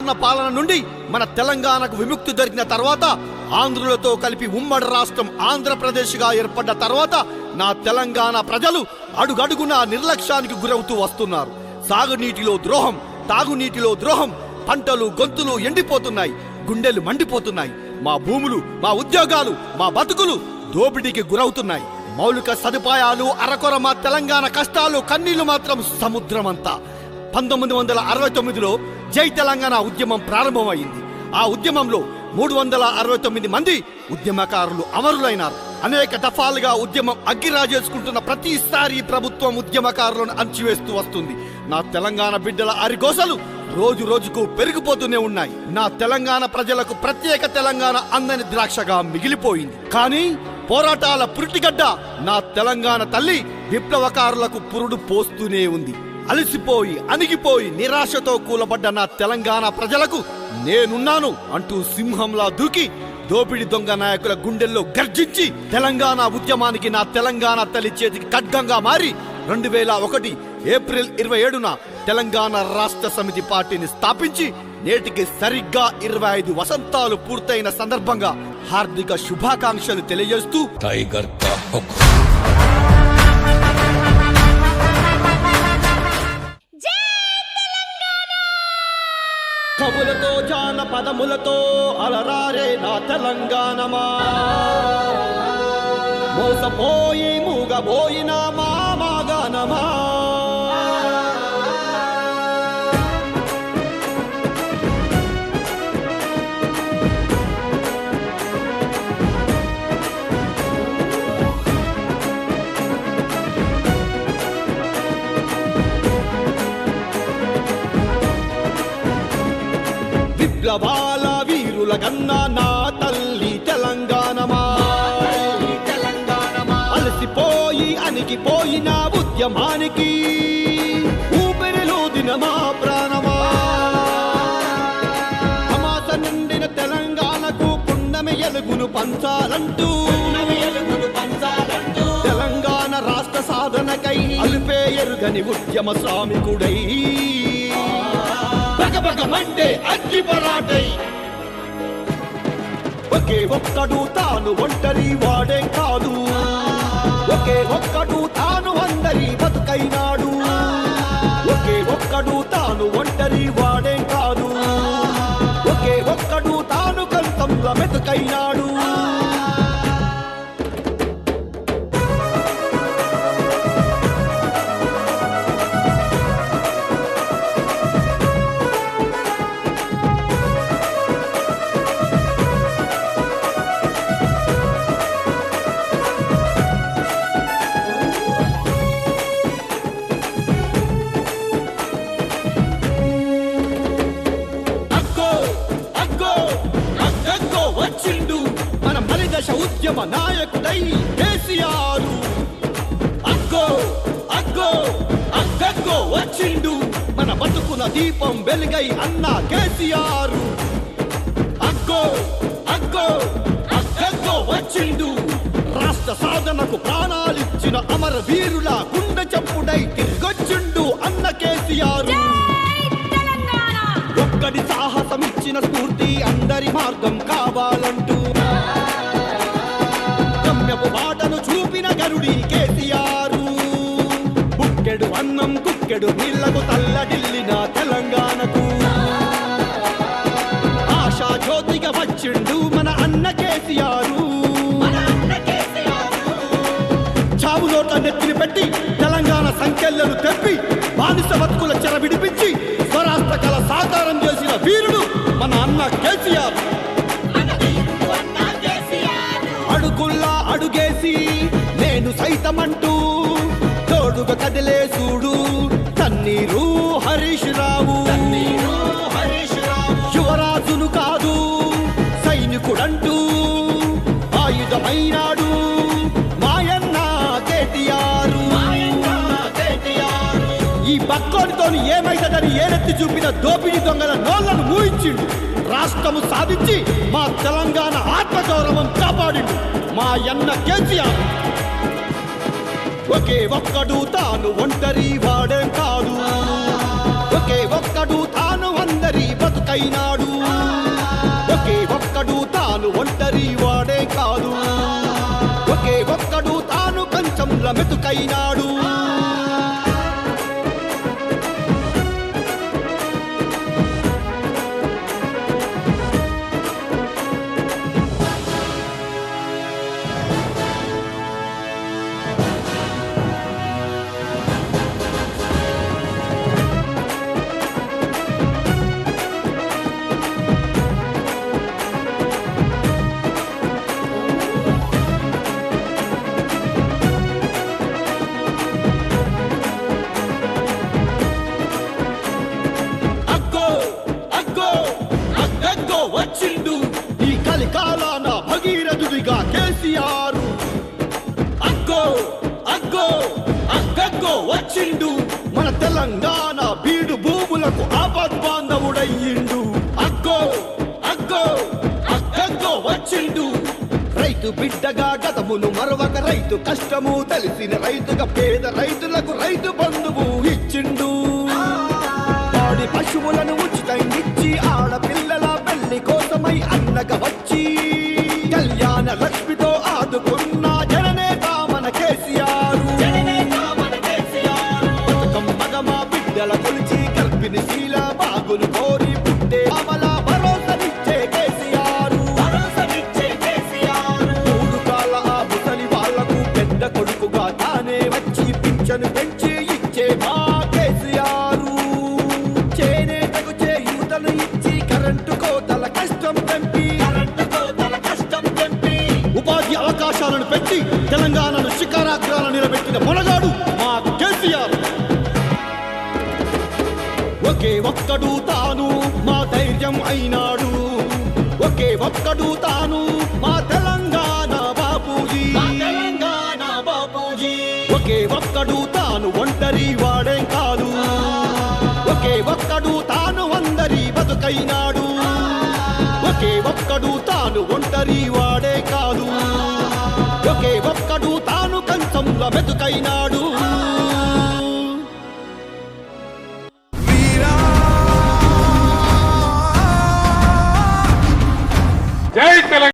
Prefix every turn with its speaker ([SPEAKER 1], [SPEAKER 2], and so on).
[SPEAKER 1] ఆవరణ పాలన నుండి మన తెలంగాణకు విముక్తి దొరికిన తర్వాత ఆంధ్రులతో కలిపి ఉమ్మడి రాష్ట్రం ఆంధ్రప్రదేశ్గా ఏర్పడ్డ తర్వాత నా తెలంగాణ ప్రజలు అడుగడుగునా నిర్లక్ష్యానికి గురవుతూ వస్తున్నారు. సాగునీటిలో ద్రోహం, తాగునీటిలో ద్రోహం, పంటలు గొంతులు ఎండిపోతున్నాయి, గుండెలు మండిపోతున్నాయి. మా భూములు, మా ఉద్యోగాలు, మా బతుకులు దోపిడీకి గురవుతున్నాయి. మౌలిక సదుపాయాలు అరకొర. మా తెలంగాణ కష్టాలు కన్నీళ్లు మాత్రం సముద్రమంతా. 1969లో జై తెలంగాణ ఉద్యమం ప్రారంభమైంది. ఆ ఉద్యమంలో 369 మంది ఉద్యమకారులు అమరులైనారు. అనేక దఫాలుగా ఉద్యమం అగ్గిరాజేసుకుంటున్న ప్రతిసారి ప్రభుత్వం ఉద్యమకారులను అణచివేస్తూ వస్తుంది. నా తెలంగాణ బిడ్డల అరిగోసలు రోజు రోజుకు పెరిగిపోతూనే ఉన్నాయి. నా తెలంగాణ ప్రజలకు ప్రత్యేక తెలంగాణ అందని ద్రాక్షగా మిగిలిపోయింది. కానీ పోరాటాల పురిటిగడ్డ నా తెలంగాణ తల్లి విప్లవకారులకు పురుడు పోస్తూనే ఉంది. అలసిపోయి అణిగిపోయి నిరాశతో కూలబడ్డ నా తెలంగాణ ప్రజలకు నేనున్నాను అంటూ సింహంలా దూకి దోపిడి దొంగ నాయకుల గుండెల్లో గర్జించి తెలంగాణ ఉద్యమానికి నా తెలంగాణ తల్లి చేతికి ఖడ్గంగా మారి 2001 ఏప్రిల్ 27న తెలంగాణ రాష్ట్ర సమితి పార్టీని స్థాపించి నేటికి సరిగ్గా 25 వసంతాలు పూర్తయిన సందర్భంగా హార్దిక శుభాకాంక్షలు తెలియజేస్తూ
[SPEAKER 2] టైగర్ కా హుక్.
[SPEAKER 1] కవులతో జానపదములతో అలరారే నా తెలంగాణమా, మోసపోయి మూగబోయిన మా మాగానమా. విప్లవాల వీరుల కన్నా నా తల్లి తెలంగాణమా, అలసిపోయి అణిగిపోయిన ఉద్యమానికి ఊపిరిలోదిన మా ప్రాణమా. హమాస నిండిన తెలంగాణకు పున్నమి ఎలుగును పంచాలంటూ తెలంగాణ రాష్ట్ర సాధనకై అలుపే ఎరుగని ఉద్యమ శ్రామికుడై బగబగమంటే అగ్గి పరాటై ఒకే ఒక్కడు తాను ఒంటరి వాడే కాదు, ఒకే ఒక్కడు తాను అందరి బతుకైనాడు. ఒకే ఒక్కడు తాను ఒంటరి వాడే కాదు, ఒకే ఒక్కడు తాను కంతంల మెతుకైనాడు. ఉద్యమ నాయకుడై కేసీఆర్ అగ్గో అగ్గో అగ్గో వచ్చిండు. మన బతుకున దీపం వెలుగై అన్న కేసీఆర్ అగ్గో అగ్గో అగ్గో వచ్చిండు. రాష్ట్ర సాధనకు ప్రాణాలిచ్చిన అమర వీరుల గుండె చప్పుడై తిరిగొచ్చిండు అన్న కేసీఆర్. ఒక్కడి సాహసమిచ్చిన స్ఫూర్తి అందరి మార్గం కావాలంటూ బాటను చూపిన గరుడి కేసీఆర్. బుక్కెడు అన్నం కుక్కెడు నీళ్లకు తల్లడిల్లిన తెలంగాణకు ఆశా జ్యోతిగా వచ్చిండు మన అన్న కేసీఆర్. చావు నోట్ల నెత్తిని పెట్టి తెలంగాణ సంఖ్యలను తెప్పి బానిస బతుకుల చెర విడిపించి స్వరాష్ట్ర కళ సాకారం చేసిన వీరుడు మన అన్న కేసీఆర్. అడుగుల్లా అడుగేసి నేను సైతమంటూ తోడుగా కదిలే చూడు తన్నీరు హరీష్ రావు. యువరాజును కాదు సైనికుడంటూ ఆయుధమైనాడు మాయన్న కేటీఆర్. ఈ బక్కోనితోని ఏమైతుందని ఏరెత్తి చూపిన దోపిడీ దొంగల నోళ్లను మూయించిండు. రాష్ట్రము సాధించి మా తెలంగాణ ఆత్మగౌరవం కాపాడిండు మా అన్న కేసీఆర్. ఒకే ఒక్కడు తాను ఒంటరి వాడే కాదు, ఒకే ఒక్కడు తాను అందరి బతుక బతుకైనాడు. ఒకే ఒక్కడు తాను ఒంటరి వాడే కాదు, ఒకే ఒక్కడు తాను కంచంల మెతుకైనాడు. వచ్చిండు ఈ కలికాలాన భగీరథుడిగా కేసీఆర్. అగ్గో అగ్గో అగ్గో వచ్చిండు మన తెలంగాణ బీడు భూములకు ఆపద్బాంధవుడయ్యిండు. అగ్గో అగ్గో అగ్గో వచ్చిండు రైతు బిడ్డగా గతమును మరొక రైతు కష్టము తెలిసిన రైతుగా పేద రైతులకు రైతు బంధువు ఇచ్చిండు. పాడి పశువులను ఉచితంగిచ్చి ఆడపిల్లల పెళ్లి కోసమై అన్నగా వచ్చి కళ్యాణ లక్ష్మితో ఆదుకున్న జననేత మన కేసీఆర్. బతుకమ్మగమ బిడ్డల కొలిచి గర్భిణి శీల బాగులు కోరి పుట్టే అమల భరోసనిచ్చే కేసీఆర్. మూడు కాళ్ళ ఆ ముసలి వాళ్లకు పెద్ద కొడుకుగా తానే వచ్చి పింఛను పెంచి ఇచ్చే మా కేసీఆర్. చేనేతకు చేయూతను ఇచ్చి కరెంటు కోతల కష్టం తెంపి ఉపాధి అవకాశాలను పెట్టి తెలంగాణను శిఖరాగ్రాల నిలబెట్టిన మొనగాడు మా కేసీఆర్. ఒకే ఒక్కడు తాను మా ధైర్యం అయినాడు, ఒకే ఒక్కడు తాను మా తెలంగాణ బాపూజీ. ఒకే ఒక్కడు తాను ఒంటరి వాడేం కాదు, ఒకే ఒక్కడు తాను అందరి బతుకైనాడు. ఒకే ఒక్కడు తాను ఒంటరి వాడే కాదు, ఒకే ఒక్కడు తాను కంచంల మెతుకైనాడు.